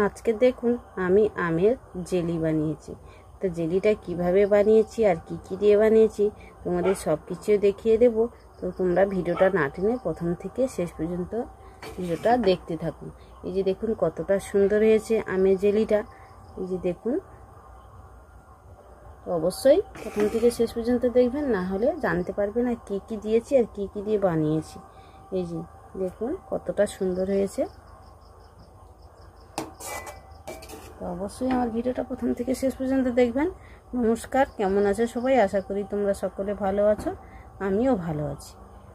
আজকে দেখুন আমি আমের জেলি বানিয়েছি। তো জেলিটা কিভাবে বানিয়েছি আর কি কি দিয়ে বানিয়েছি তোমাদের সব কিছু দেখিয়ে দেব। তো তোমরা ভিডিওটা না টেনে প্রথম থেকে শেষ পর্যন্ত ভিডিওটা দেখতে থাকুন। এই যে দেখুন কতটা সুন্দর হয়েছে আমের জেলিটা। এই যে দেখুন, অবশ্যই প্রথম থেকে শেষ পর্যন্ত দেখবেন, না হলে জানতে পারবে না কি কি দিয়েছি আর কি কি দিয়ে বানিয়েছি। এই যে দেখুন কতটা সুন্দর হয়েছে। তো অবশ্যই আমার ভিডিওটা প্রথম থেকে শেষ পর্যন্ত দেখবেন। নমস্কার, কেমন আছো সবাই? আশা করি তোমরা সকলে ভালো আছো, আমিও ভালো আছি।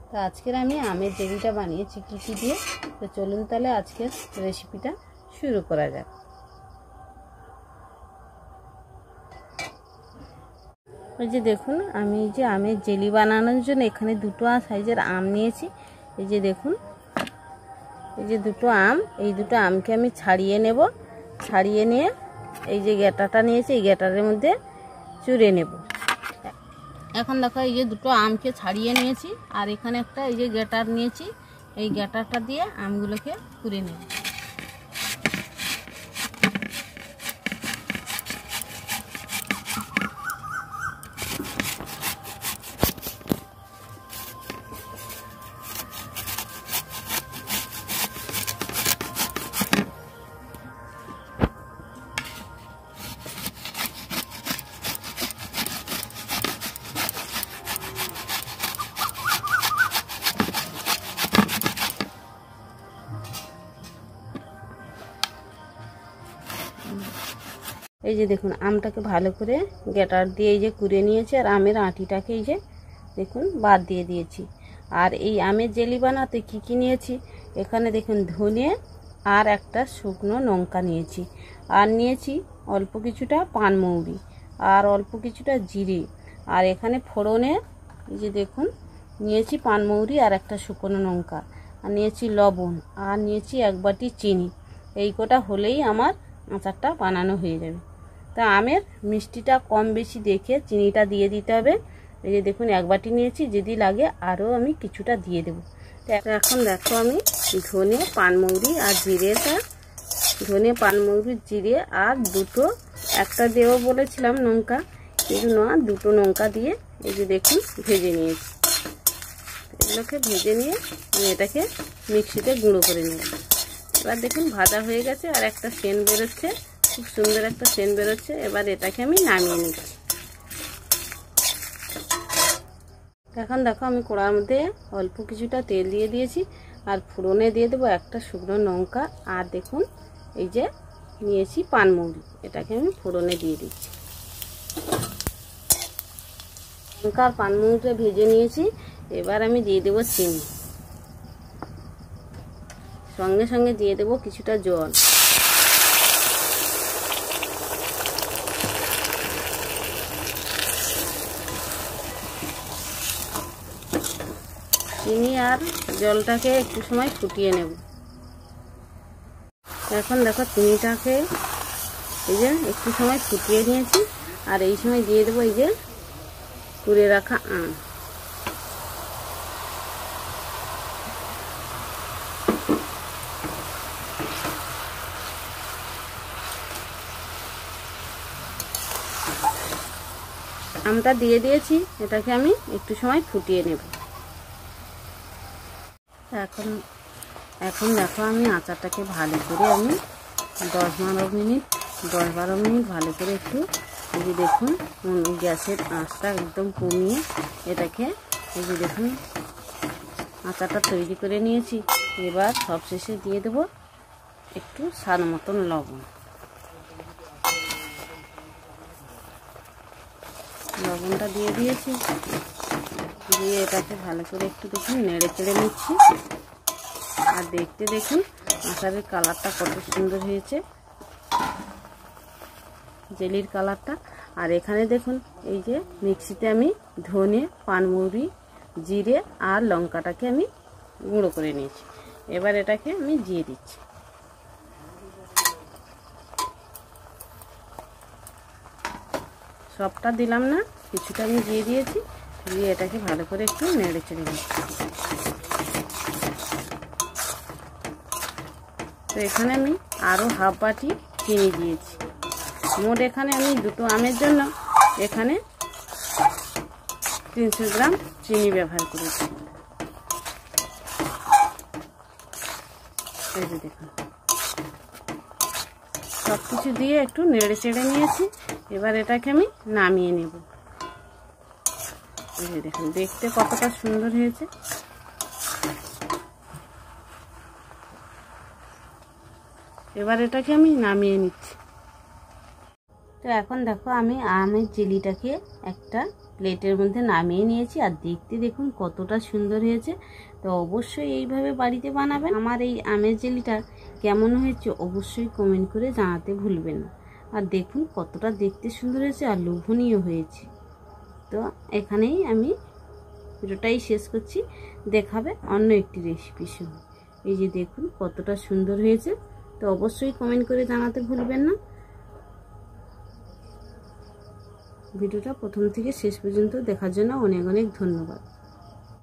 তো আজকের আমি আমের জেলিটা বানিয়েছি কি কি দিয়ে। তো চলুন তাহলে আজকের রেসিপিটা শুরু করা যাক। এই যে দেখুন আমি এই যে আমের জেলি বানানোর জন্য এখানে দুটো সাইজের আম নিয়েছি। এই যে দেখুন, এই যে দুটো আম, এই দুটো আমকে আমি ছাড়িয়ে নেব। ছাড়িয়ে নিয়ে এই যে গেটাটা নিয়েছি, এই গেটারের মধ্যে চুড়ে নেব। এখন দেখো এই যে দুটো আমকে ছাড়িয়ে নিয়েছি, আর এখানে একটা এই যে গেটার নিয়েছি, এই গেটারটা দিয়ে আমগুলোকে কুড়ে নেব। এই যে দেখুন আমটাকে ভালো করে গেটার দিয়ে এই যে কুড়ে নিয়েছি, আর আমের আঁটিটাকে এই যে দেখুন বাদ দিয়ে দিয়েছি। আর এই আমের জেলি বানাতে কি কি নিয়েছি এখানে দেখুন, ধনে আর একটা শুকনো লঙ্কা নিয়েছি, আর নিয়েছি অল্প কিছুটা পানমৌরি, আর অল্প কিছুটা জিরে, আর এখানে ফোড়নে এই যে দেখুন নিয়েছি পানমৌরি আর একটা শুকনো লঙ্কা, আর নিয়েছি লবণ, আর নিয়েছি এক বাটি চিনি। এই কটা হলেই আমার আচারটা বানানো হয়ে যাবে। তা আমের মিষ্টিটা কম বেশি দেখে চিনিটা দিয়ে দিতে হবে। এই যে দেখুন এক বাটি নিয়েছি, যদি লাগে আরও আমি কিছুটা দিয়ে দেবো। তো এখন দেখো আমি ধনে পানমৌরি আর জিরেটা, ধনে পানমৌরি জিরে আর দুটো, একটা দেবো বলেছিলাম লঙ্কা, কিন্তু না দুটো লঙ্কা দিয়ে এই যে দেখুন ভেজে নিয়েছি। এগুলোকে ভেজে নিয়ে আমি এটাকে মিক্সিতে গুঁড়ো করে নেব। এবার দেখুন ভাজা হয়ে গেছে, আর একটা সেন্ট বেরোচ্ছে, খুব সুন্দর একটা সেন্ট বেরোচ্ছে। এবার এটাকে আমি নামিয়ে নিচ্ছি। এখন দেখো আমি কড়ার মধ্যে অল্প কিছুটা তেল দিয়ে দিয়েছি, আর ফোড়নে দিয়ে দেবো একটা শুকনো লঙ্কা, আর দেখুন এই যে নিয়েছি পানমৌরি, এটাকে আমি ফোড়নে দিয়ে দিচ্ছি। লঙ্কা আর পানমৌরিটা ভেজে নিয়েছি। এবার আমি দিয়ে দেবো চিনি, সঙ্গে সঙ্গে দিয়ে দেবো কিছুটা জল। চিনি আর জলটাকে একটু সময় ফুটিয়ে নেব। এখন দেখো চিনিটাকে এই যে একটু সময় ফুটিয়ে নিয়েছি, আর এই সময় দিয়ে দেবো এই যে কুড়ে রাখা আম। আমটা দিয়ে দিয়েছি, এটাকে আমি একটু সময় ফুটিয়ে নেব। এখন দেখো আমি আচারটাকে ভালো করে আমি 10-12 মিনিট ভালো করে একটু এই যে দেখুন গ্যাসের আঁচটা একদম কমিয়ে এটাকে এই যে দেখুন আচারটা তৈরি করে নিয়েছি। এবার সবশেষে দিয়ে দেবো একটু স্বাদ মতন লবণ। লবণটা দিয়ে দিয়েছি, দিয়ে এটাকে ভালো করে একটু দেখুন নেড়ে চেড়ে নিচ্ছি। আর দেখতে দেখুন আচারের কালারটা কত সুন্দর হয়েছে, জেলির কালারটা। আর এখানে দেখুন এই যে মিক্সিতে আমি ধনে পানমৌরি জিরে আর লঙ্কাটাকে আমি গুঁড়ো করে নিয়েছি। এবার এটাকে আমি দিয়ে দিচ্ছি। সবটা দিলাম না, কিছুটা আমি দিয়ে দিয়েছি, দিয়ে এটাকে ভালো করে একটু নেড়ে চেড়ে নিচ্ছি। তো এখানে আমি আরও হাফ বাটি চিনি দিয়েছি। মোট এখানে আমি দুটো আমের জন্য এখানে 300 গ্রাম চিনি ব্যবহার করেছি। এই যে দেখুন সব কিছু দিয়ে একটু নেড়ে চেড়ে নিয়েছি। এবার এটাকে আমি নামিয়ে নেব। এই যে দেখুন দেখতে কতটা সুন্দর হয়েছে। এবার এটাকে আমি নামিয়ে নিচ্ছি। তো এখন দেখো আমি আমের জেলিটাকে একটা প্লেটের মধ্যে নামিয়ে নিয়েছি। আর দেখতে দেখুন কতটা সুন্দর হয়েছে। তো অবশ্যই এইভাবে বাড়িতে বানাবেন। আমার এই আমের জেলিটা কেমন হয়েছে অবশ্যই কমেন্ট করে জানাতে ভুলবেন না। আর দেখুন কতটা দেখতে সুন্দর হয়েছে আর লোভনীয় হয়েছে। তো এখানেই আমি ভিডিওটাই শেষ করছি। দেখাবে অন্য একটি রেসিপির সঙ্গে। এই যে দেখুন কতটা সুন্দর হয়েছে। তো অবশ্যই কমেন্ট করে জানাতে ভুলবেন না। ভিডিওটা প্রথম থেকে শেষ পর্যন্ত দেখার জন্য অনেক অনেক ধন্যবাদ।